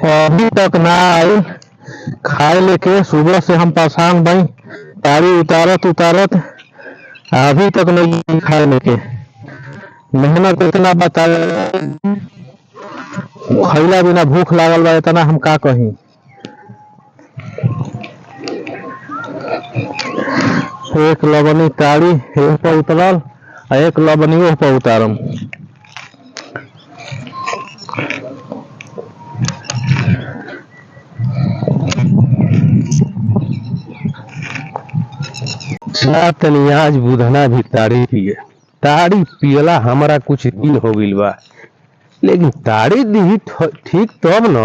अभी तक ना आई। खाए लेके सुबह से हम परेशान भाई। तारी उतारत उतारत अभी तक नहीं खाए लेके। मेहनत इतना बता खैला बिना भूख लागल बा इतना हम का कहीं। एक लबनी ताड़ी एक पर उतरल और एक लबनी ओह पर उतारम। तनी आज बुधना भी ताड़ी पिए। ताड़ी पियला हमारा कुछ दिन हो गइल बा, लेकिन ताड़ी दी ठीक तब न।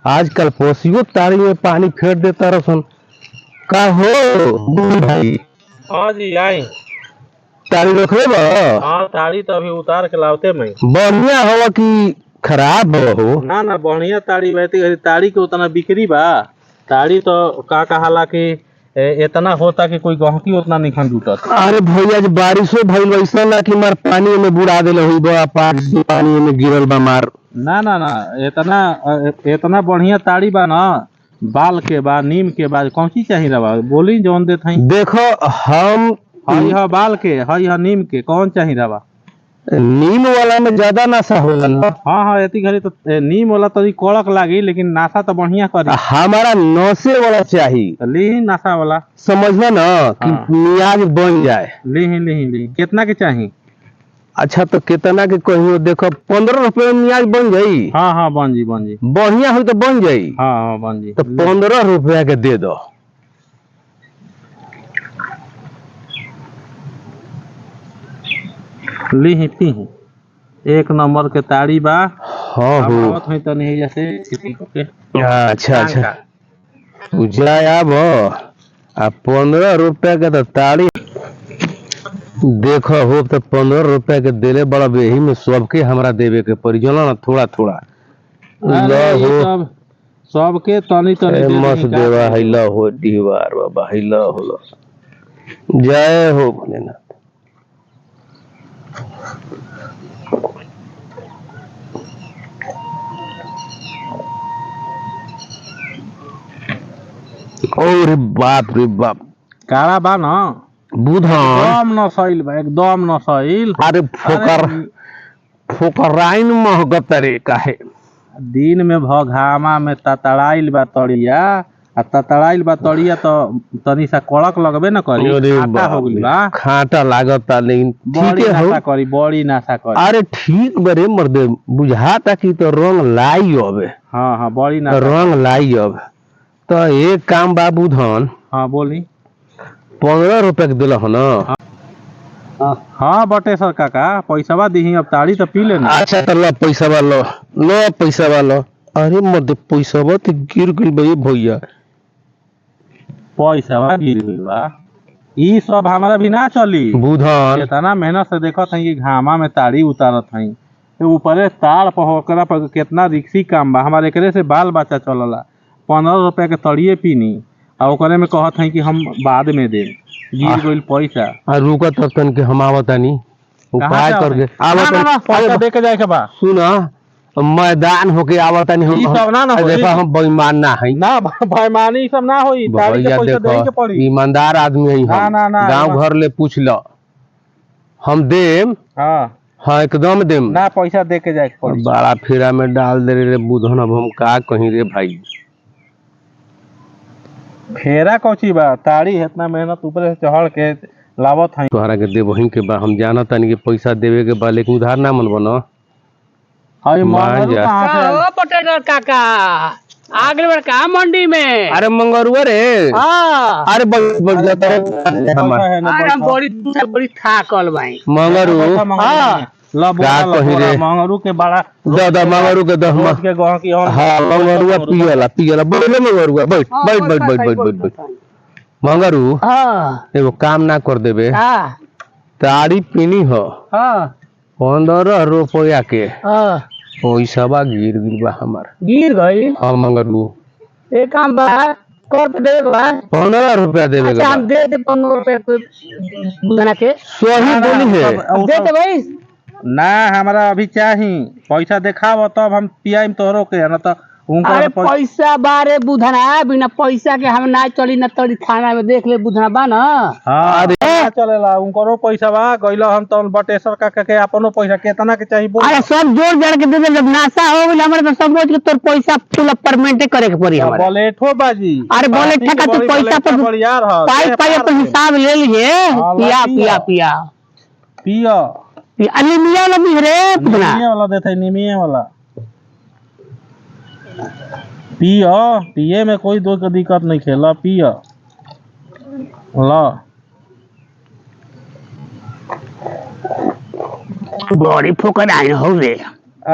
आजकल पोसियो ताड़ी में पानी फेर देता रसन। का हो भाई? हाँ जी आई। ताड़ी रखले बा? हाँ ताड़ी तो अभी उतार के लावते मैं। बढ़िया हो कि खराब हो? ना ना बढ़िया ताड़ी बहती है। ताड़ी के उतना बिक्री बा। ताड़ी तो का कहाला कि इतना होता कि कोई गहकी उतना नहीं जुटत। अरे भैया जी बारिशो भइल वैसा ना कि मार पानी में बुड़ा देले हुई बा, पानी में गिरल बा मार। ना ना ना इतना बढ़िया ताड़ी बा ना। बाल के बा, नीम के बा, कौन सी चाहिए रवा बोली जौन देत हई। देखो हम हई ह बाल के, हई ह नीम के, कौन चाहिए रवा? नीम वाला में ज्यादा नशा होला ना। हाँ हाँ इतनी घड़ी तो नीम वाला तो कड़क लागी, लेकिन नाशा तो बढ़िया करी। हमारा नशे वाला चाहिए। ली नाशा वाला समझना ना कि हाँ। मियाज बन जाए। ली कितना के चाहिए? अच्छा तो कितना के कहियो देखो 15 रुपए में मियाज बन जाई। हाँ हाँ बन जी बढ़िया हो तो बन जाई। हाँ हाँ बन जी तो 15 रुपया के दे दो। ली पी एक नंबर के ताड़ी बा। हाँ हो तो नहीं जैसे अच्छा अच्छा पूजा अब 15 रुपया के तो ताड़ी देखो हो तो 15 रुपया के देले बड़ा बेही में सबके हमरा देवे के पड़ी जाला ना थोड़ा थोड़ा। सबके तनी तनी मस्त देवा हिला हो दीवार बाबा हिला हो। जय हो भोलेनाथ। और बाप रे बाप काला बा ना बुधन एकदम नसैल बा, एकदम नसैल। अरे फोकराइन महगत रे काहे। दिन में घामा में ततड़ाइल बा तड़िया, आ ततड़ाइल बा तड़िया तो तनी सा कड़क लगबे न करी। खाटा हो गइल बा, खाटा लागता लेकिन ठीक है हो करी बड़ी नाशा करी। अरे ठीक बरे मर्दे बुझाता कि तो रंग लाई अब। हाँ हाँ बड़ी नाशा रंग लाई अब। तो एक काम बा बुधन। हाँ बोली 15 रुपया के दिल हो ना। हाँ बटे सर काका पैसा दी अब ताड़ी तो पी लेना। अच्छा तो लो पैसा लो पैसा लो। अरे मर्दे पैसा तो गिर गइल बा भैया। पैसा गिर गइल बा ई सब हमारा भी ना चली बुधन। इतना मेहनत से देखत हई कि घामा में ताड़ी उतारत हई, ऊपरे ताड़ पर पर कितना रिक्सी काम बा। हमारे एकरे से बाल बच्चा चलला। 15 रुपया के तड़िए पीनी और ओकरे में कहत हई कि हम बाद में दे। गिर गइल पैसा। रुका तब तन के हम आवतानी उपाय करके पैसा दे के जाए के बा। सुना मैदान होके आवतानी हम। सब ना ना देखो हम बेईमान ना हई ना, बेईमानी सब ना होई। ताड़ी के पैसा दे के पड़ी। ईमानदार आदमी हई हम। गांव घर ले पूछ लो हम देम। हाँ एकदम देम ना, पैसा दे के जाए के पड़ी। बड़ा फेरा में डाल दे रे बुधन। अब हम का कहीं रे भाई। फेरा कौची बा ताड़ी इतना मेहनत ऊपर से चढ़ के लावत हई। तोहरा के देबहिन के बा हम जानत तानी के पैसा देवे के बा, लेकिन उधार ना मन बनो। हई मंगरू कहां से? ओ पोटेटर काका आगे बढ़ का मंडी में। अरे मंगरुआ रे। हां अरे बढ़ जाता है हम बड़ी थाकल भाई मंगरू। हां मंगरू के बड़ा दादा मंगरू के दस के गह की हाँ मंगरुआ पियला बोले मंगरुआ बैठ बैठ बैठ बैठ बैठ बैठ बैठ मंगरू। हाँ एगो काम ना कर देबे। हाँ ताड़ी पीनी हो हाँ 15 रुपया के। हाँ पैसा गिर गइल बा हमार। गिर गई। हाँ मंगरू एक काम बा कर पे देवे बा 15 रुपया देवे के। हम दे दे 15 रुपया बुधना के। सही बोली है। दे दे भाई ना हमरा अभी चाही पैसा देखाव तब हम पियाइम तोहरो के न तो अरे पैसा बारे बुधना बिना पैसा के हम ना चली ना तड़ी थाना में देख ले बुधना बा ना। हाँ अरे चलेला उनको पैसा बा गइलो हम तो बटेसर का के अपनो पैसा केतना के चाहिए बोल। अरे सब जोड़ जड़ के दे दे जब नाशा हो गइल हमरे तो समझ के तोर पैसा फुल परमेंट करे के पड़ी हमरा। बोलेठो बाजी अरे बोले ठका तू पैसा पर यार ह पाई पाई तो हिसाब ले लिए पिया पिया पिया पिया अली मिया वाला भी रे बुधना निमिया वाला देते निमिया वाला पिया पिए में कोई दो का दिक्कत नहीं खेला पिया ला बड़ी फोकट आई हो रे।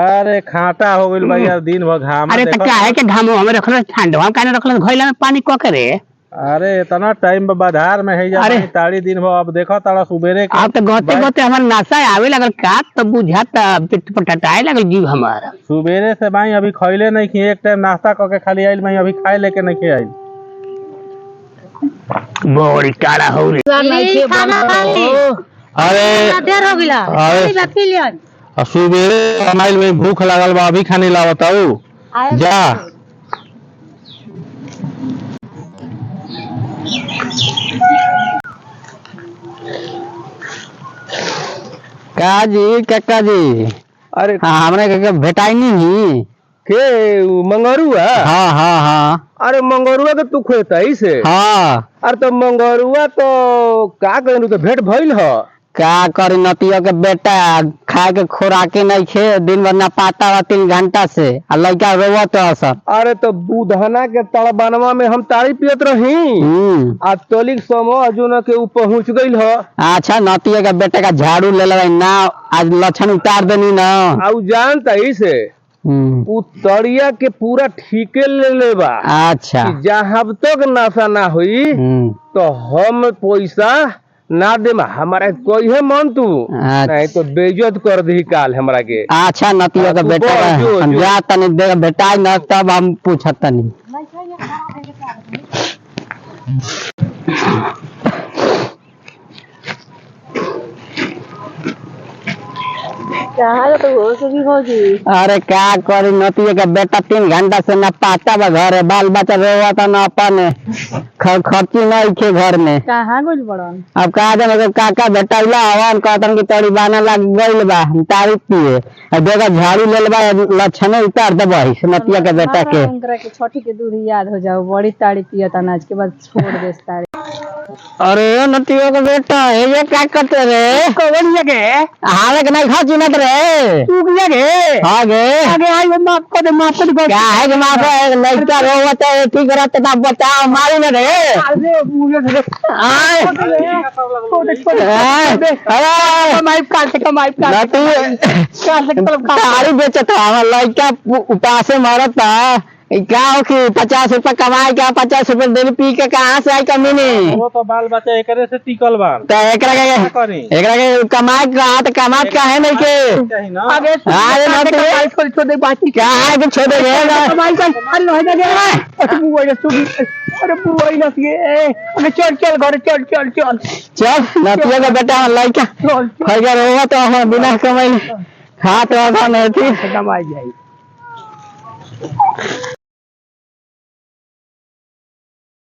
अरे खाटा हो गइल भाई यार दिन भर घाम। अरे त काहे के घाम हमें रखल ठंडवा में काने रखल घइला में पानी क करे। अरे इतना टाइम बाधार में है जा ताड़ी दिन भर अब देखो तारा सुबेरे के अब तो गोते गोते हमार नासा आवे लगल का तो बुझाता पेट पटटाए लगल जीव हमारा। सुबेरे से भाई अभी खइले नहीं कि एक टाइम नाश्ता करके खाली आइल मैं अभी खाए लेके नहीं के आइल। बड़ी काला हो रे। अरे देर हो गइला अरे पी लियन सुबेरे हमाइल में भूख लागल बा अभी खाने लावत हूँ जा। काजी काका जी अरे हाँ हमने के भेटाई नहीं के मंगरुआ हाँ हाँ हाँ अरे मंगरुआ के तू खोता से हाँ अरे तो मंगरुआ तो का कहनु तो भेंट भइल ह का करी नतिया के बेटा खाए के खोराके नहीं खे दिन भर ना पाता बा 3 घंटा से आ लड़का रोवत सब। अरे तो बुधना के तड़बनवा में हम तारी पियत रही आ तोलिक समझ न के ऊ पहुंच गइल ह। अच्छा नतिया के बेटे का झाड़ू ले ले ना आज लक्षण उतार देनी ना आ ऊ जानता ही से ऊ तड़िया के पूरा ठीके ले ले बा। अच्छा जहां तक नशा ना हुई तो हम पैसा ना दे हमारा कोई है मन तू नहीं तो बेइज्जत कर दी काल हमरा के। अच्छा नतिया का बेटा हम जा तनी दे बेटा न तब हम पूछत तनी। अरे क्या करी नतिया का बेटा 3 घंटा से न पाता बा घर है बाल बच्चा रोवता न अपन खर्ची नहीं खे घर में कहां गइल बड़न अब कहा जाने काका बेटा हवन कहतन की तड़ी बाना लग गइल बा तारीफ पिए देखा झाड़ू ले लेबा लक्षण उतार देबही नतिया के बेटा के। उनकरा के छठी के दूध याद हो जाओ बड़ी ताड़ी पियत अनाज के बाद छोड़ दे ताड़ी। अरे नतिया का बेटा ये क्या करते रे कौन जगह हाले के नहीं खा चिनत रे तू किया गे हां गे आगे आई वो माफ कर दे क्या है कि माफ है लड़का रोवत है ठीक रहते तब बचाओ मारी न रे अरे मुझे आए अरे माइफ काट के माइफ काट नती तारी बेचत हमारा लड़का उपासे मरता क्या हो कि 50 रुपया कमाए क्या 50 रुपया दिन पी के कहाँ से आई कमीनी वो तो बाल बच्चा एकरे से टिकल बा तो एकरा के कमाए कहाँ तो कमात का है नहीं के आगे अरे माइफ कर छोड़ दे बाकी क्या है कि छोड़े रे माइफ कर अरे हो जाएगा अरे बुआ ने सुबी अरे बुआ ने ये अरे चल चल घर चल चल चल चल नतिया का बेटा लड़का खैर होगा तो हम बिना कमाई हाथ रखा नहीं थी कमाई जाए।